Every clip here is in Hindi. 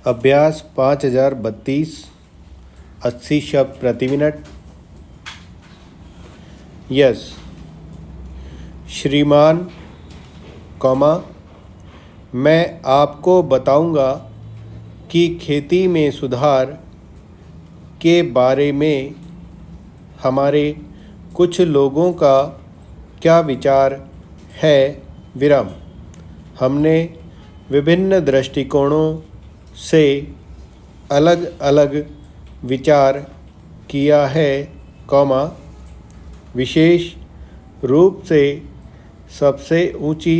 अभ्यास 5032 80 शब्द प्रति मिनट। यस। श्रीमान, मैं आपको बताऊंगा कि खेती में सुधार के बारे में हमारे कुछ लोगों का क्या विचार है। हमने विभिन्न दृष्टिकोणों से अलग अलग विचार किया है, विशेष रूप से सबसे ऊंची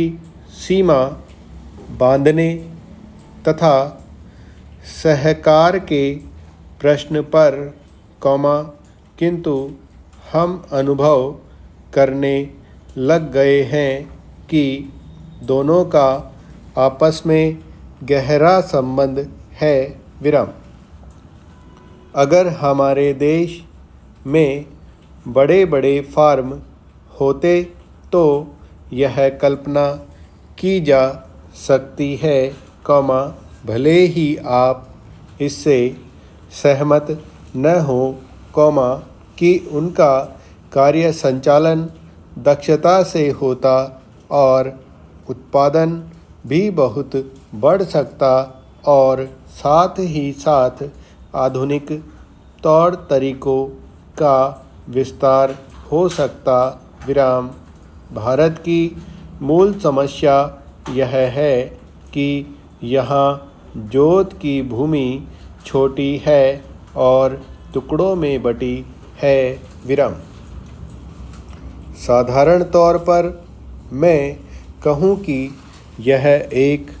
सीमा बांधने तथा सहकार के प्रश्न पर, किंतु हम अनुभव करने लग गए हैं कि दोनों का आपस में गहरा संबंध है। अगर हमारे देश में बड़े बड़े फार्म होते तो यह कल्पना की जा सकती है, भले ही आप इससे सहमत न हो, कि उनका कार्य संचालन दक्षता से होता और उत्पादन भी बहुत बढ़ सकता और साथ ही साथ आधुनिक तौर तरीकों का विस्तार हो सकता। भारत की मूल समस्या यह है कि यहाँ जोत की भूमि छोटी है और टुकड़ों में बटी है। साधारण तौर पर मैं कहूँ कि यह 1,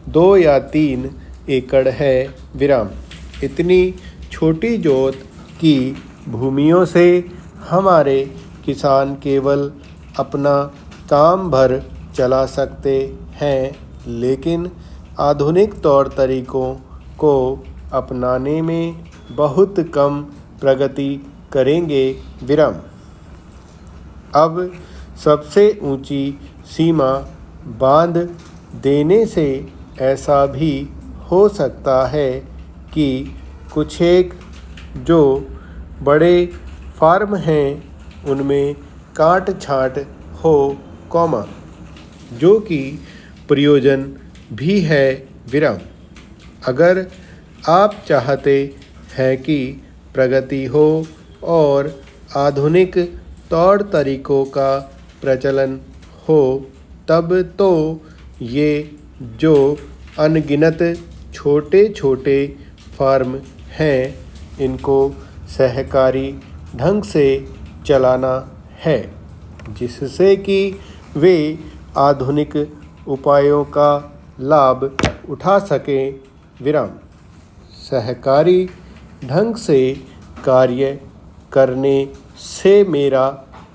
2 या 3 एकड़ है। इतनी छोटी जोत की भूमियों से हमारे किसान केवल अपना काम भर चला सकते हैं, लेकिन आधुनिक तौर तरीकों को अपनाने में बहुत कम प्रगति करेंगे। अब सबसे ऊंची सीमा बांध देने से ऐसा भी हो सकता है कि कुछ एक जो बड़े फार्म हैं उनमें काट छांट हो, जो कि प्रयोजन भी है। अगर आप चाहते हैं कि प्रगति हो और आधुनिक तौर तरीकों का प्रचलन हो, तब तो ये जो अनगिनत छोटे छोटे फार्म हैं इनको सहकारी ढंग से चलाना है, जिससे कि वे आधुनिक उपायों का लाभ उठा सकें। सहकारी ढंग से कार्य करने से मेरा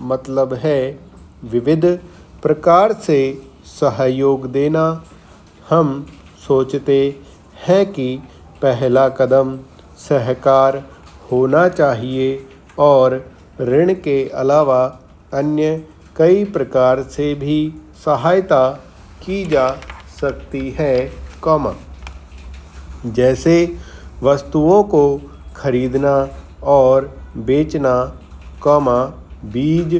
मतलब है विविध प्रकार से सहयोग देना। हम सोचते हैं कि पहला कदम सहकार होना चाहिए और ऋण के अलावा अन्य कई प्रकार से भी सहायता की जा सकती है, जैसे वस्तुओं को खरीदना और बेचना, बीज,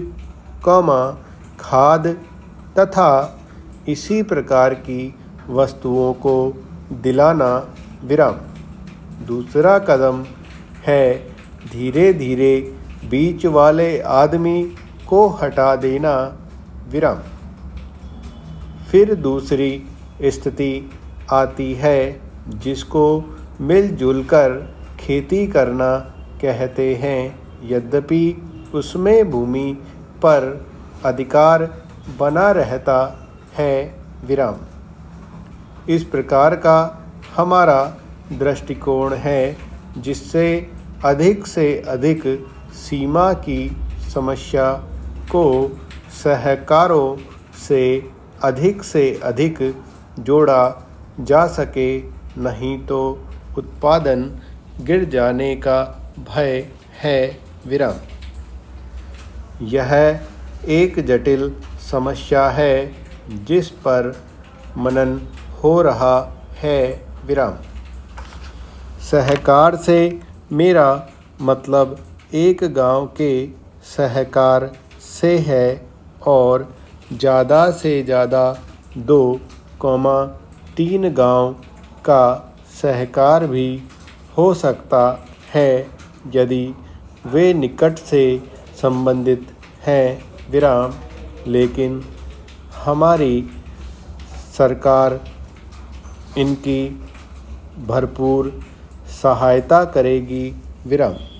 खाद तथा इसी प्रकार की वस्तुओं को दिलाना। दूसरा कदम है धीरे धीरे बीच वाले आदमी को हटा देना। फिर दूसरी स्थिति आती है जिसको मिलजुल कर खेती करना कहते हैं, यद्यपि उसमें भूमि पर अधिकार बना रहता है। इस प्रकार का हमारा दृष्टिकोण है जिससे अधिक से अधिक सीमा की समस्या को सहकारों से अधिक जोड़ा जा सके, नहीं तो उत्पादन गिर जाने का भय है। यह एक जटिल समस्या है जिस पर मनन हो रहा है। विराम। सहकार से मेरा मतलब एक गांव के सहकार से है और ज़्यादा से ज़्यादा 2-3 गांव का सहकार भी हो सकता है यदि वे निकट से संबंधित हैं विराम, लेकिन हमारी सरकार इनकी भरपूर सहायता करेगी विराम।